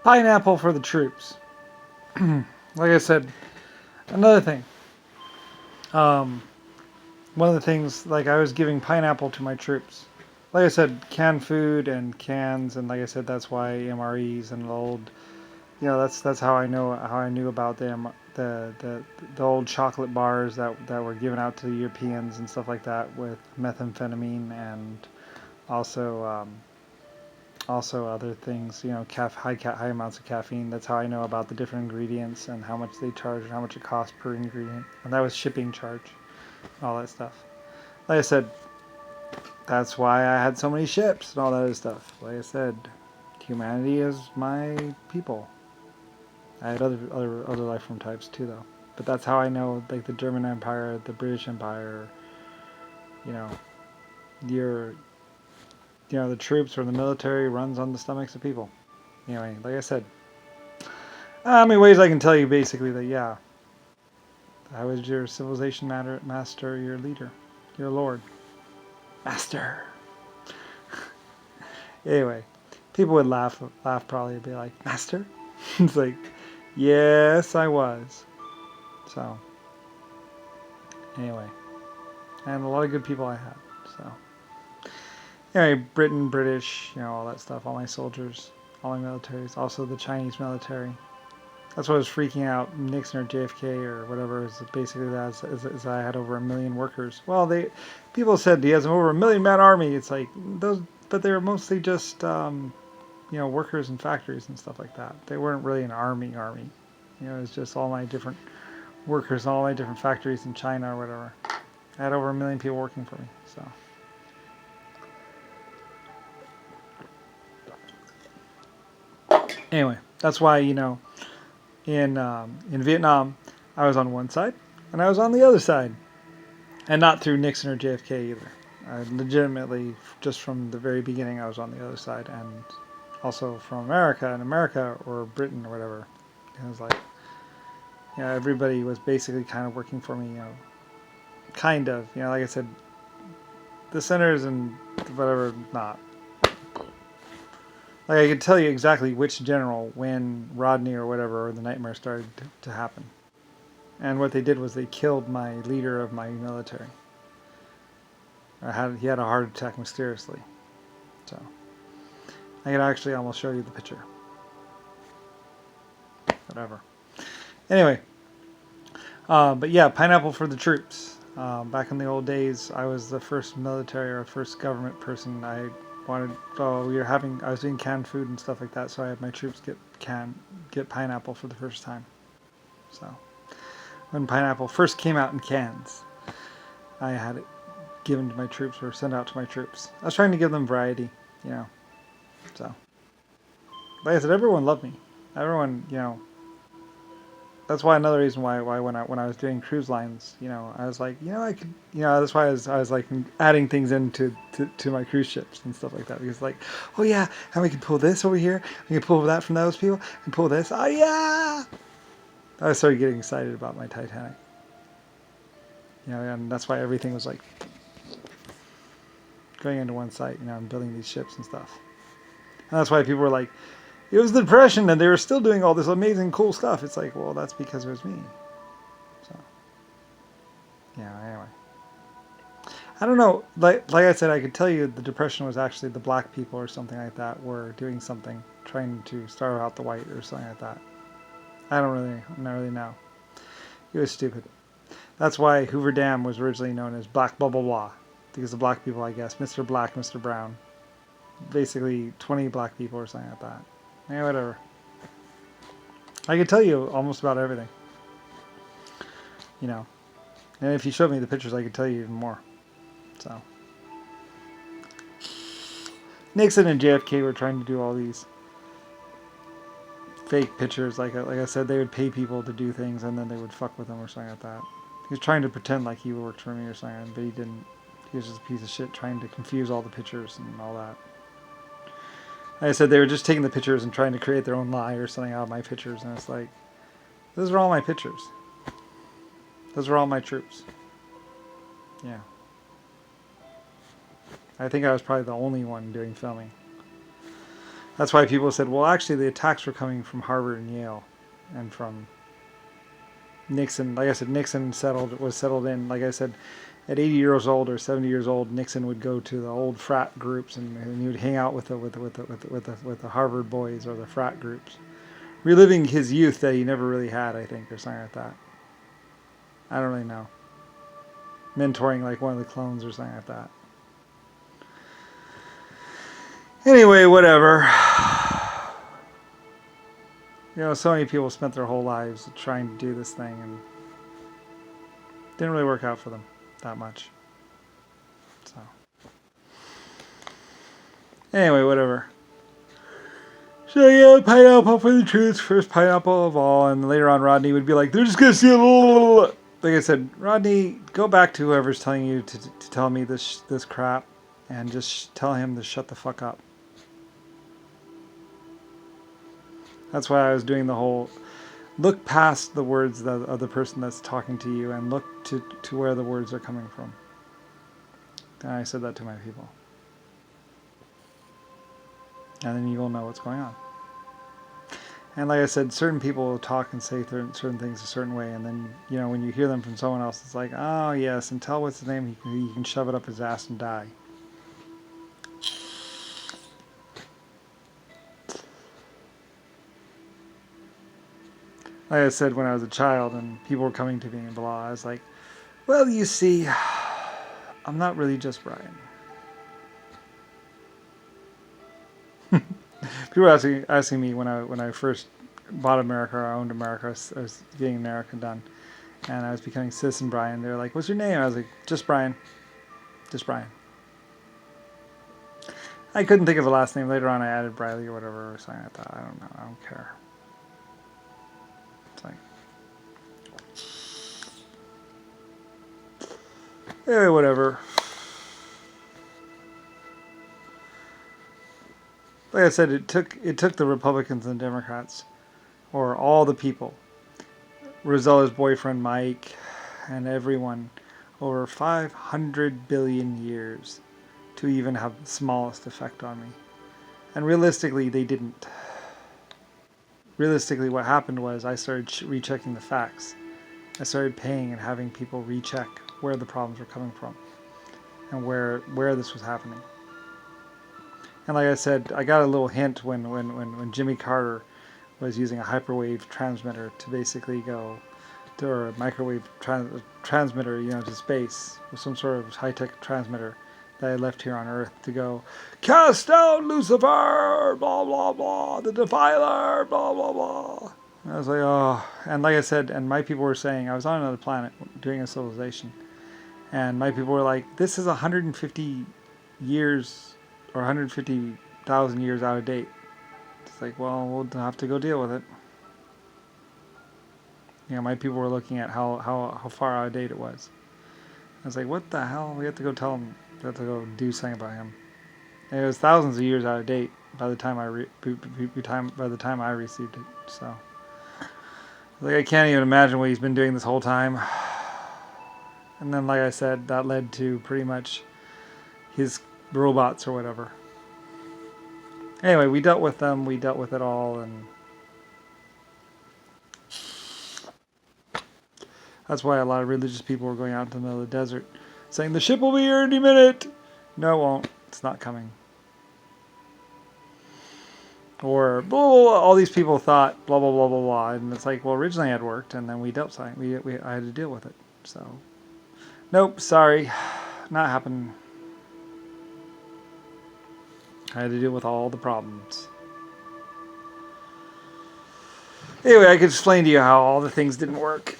Pineapple for the troops. Like I said, another thing. Um, One of the things, like I was giving pineapple to my troops. Like I said, canned food and cans, and like I said, that's why MREs and old, that's how I knew about them, the old chocolate bars that were given out to the Europeans and stuff like that with methamphetamine and also also other things, high amounts of caffeine. That's how I know about the different ingredients and how much they charge and how much it costs per ingredient. And that was shipping charge, all that stuff. Like I said, that's why I had so many ships and all that other stuff. Like I said, humanity is my people. I had other life form types too, though. But that's how I know, like the German Empire, the British Empire, you know, your, the troops or the military runs on the stomachs of people. Anyway, like I said, how many ways I can tell you basically that, yeah, I was your civilization master, your leader, your lord, master. Anyway, people would laugh probably, and be like, master? It's like, yes, I was. So, anyway, and a lot of good people I had. So, anyway, Britain, British, all that stuff, all my soldiers, all my militaries, also the Chinese military. That's what was freaking out Nixon or JFK or whatever. Is basically that is I had over 1 million workers. Well, people said he has over 1 million-man army. It's like those, but they were mostly just workers in factories and stuff like that. They weren't really an army. It was just all my different workers in all my different factories in China or whatever. I had over 1 million people working for me. So. Anyway, that's why in Vietnam, I was on one side and I was on the other side, and not through Nixon or JFK either. I legitimately, just from the very beginning, I was on the other side, and also from America or Britain or whatever. It was like, everybody was basically kind of working for me, kind of, like I said, the senators and whatever, not. Like I could tell you exactly which general when Rodney or whatever, or the nightmare started to happen. And what they did was they killed my leader of my military. He had a heart attack mysteriously. So I could actually almost show you the picture. Whatever. Anyway, but yeah, pineapple for the troops. Back in the old days, I was the first military or first government person. I was doing canned food and stuff like that, so I had my troops get pineapple for the first time. So when pineapple first came out in cans, I had it given to my troops or sent out to my troops. I was trying to give them variety, So, like I said, everyone loved me. Everyone, that's why another reason why when I was doing cruise lines, I was like, I could, that's why I was like adding things into to my cruise ships and stuff like that, because like, oh yeah, and we can pull this over here, we can pull that from those people, and pull this. Oh yeah, I started getting excited about my Titanic. And that's why everything was like going into one site, and building these ships and stuff. And that's why people were like, it was the Depression and they were still doing all this amazing cool stuff. It's like, well, that's because it was me. So, anyway. I don't know. Like I said, I could tell you the Depression was actually the black people or something like that were doing something, trying to starve out the white or something like that. I don't really know. It was stupid. That's why Hoover Dam was originally known as Black blah blah blah. Because the black people, I guess. Mr. Black, Mr. Brown. Basically 20 black people or something like that. Yeah, whatever. I could tell you almost about everything. And if you showed me the pictures, I could tell you even more. So. Nixon and JFK were trying to do all these fake pictures. Like I said, they would pay people to do things and then they would fuck with them or something like that. He was trying to pretend like he worked for me or something, but he didn't. He was just a piece of shit trying to confuse all the pictures and all that. Like I said, they were just taking the pictures and trying to create their own lie or something out of my pictures, and it's like, those are all my pictures. Those are all my troops. Yeah. I think I was probably the only one doing filming. That's why people said, well, actually, the attacks were coming from Harvard and Yale, and from Nixon. Like I said, Nixon was settled in. Like I said, at 80 years old or 70 years old, Nixon would go to the old frat groups, and he would hang out with the Harvard boys or the frat groups, reliving his youth that he never really had, I think, or something like that. I don't really know. Mentoring like one of the clones or something like that. Anyway, whatever. You know, so many people spent their whole lives trying to do this thing and didn't really work out for them that much. So, anyway, whatever. So yeah, pineapple for the truth, first pineapple of all, and later on Rodney would be like, they're just gonna see a little. Like I said, Rodney, go back to whoever's telling you to tell me this crap, and just tell him to shut the fuck up. That's why I was doing the whole look past the words of the person that's talking to you and look to where the words are coming from. And I said that to my people. And then you will know what's going on. And like I said, certain people will talk and say certain things a certain way, and then, you know, when you hear them from someone else, it's like, oh yes, and tell what's his name, he can shove it up his ass and die. Like I said, when I was a child and people were coming to me and blah, I was like, well, you see, I'm not really just Brian. People were asking me when I first bought America or owned America, I was getting America done, and I was becoming Citizen Brian. They were like, what's your name? I was like, just Brian. Just Brian. I couldn't think of a last name. Later on, I added Briley or whatever, or something like that. I don't know. I don't care. It's like, anyway, whatever. Like I said, it took the Republicans and Democrats, or all the people, Rosella's boyfriend Mike, and everyone, over 500 billion years to even have the smallest effect on me. And realistically, they didn't. Realistically, what happened was I started rechecking the facts. I started paying and having people recheck where the problems were coming from and where this was happening. And like I said, I got a little hint when Jimmy Carter was using a hyperwave transmitter to basically go, or a microwave transmitter, you know, to space, with some sort of high-tech transmitter that I left here on Earth to go, cast down Lucifer, blah, blah, blah, the defiler, blah, blah, blah. And I was like, oh. And like I said, and my people were saying, I was on another planet doing a civilization, and my people were like, this is 150 years or 150,000 years out of date. It's like, well, we'll have to go deal with it. You know, my people were looking at how far out of date it was. I was like, what the hell? We have to go tell him. We have to go do something about him. And it was thousands of years out of date by the time I received it. So, like, I can't even imagine what he's been doing this whole time. And then, like I said, that led to pretty much his robots or whatever. Anyway, we dealt with them. We dealt with it all, and that's why a lot of religious people were going out into the middle of the desert, saying the ship will be here any minute. No, it won't. It's not coming. Or all these people thought blah blah blah blah blah, and it's like, well, originally it worked, and then we dealt something. I had to deal with it. So, nope, sorry, not happening. I had to deal with all the problems. Anyway, I could explain to you how all the things didn't work.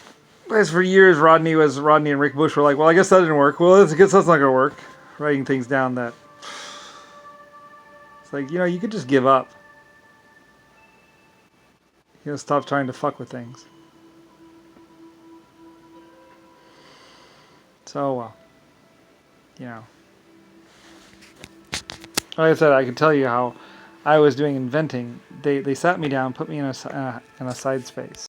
As for years, Rodney and Rick Bush were like, well, I guess that didn't work. Well, I guess that's not going to work. Writing things down that... It's like, you know, you could just give up. You know, stop trying to fuck with things. So, well, you know. Like I said, I could tell you how I was doing inventing. They sat me down, put me in a side space,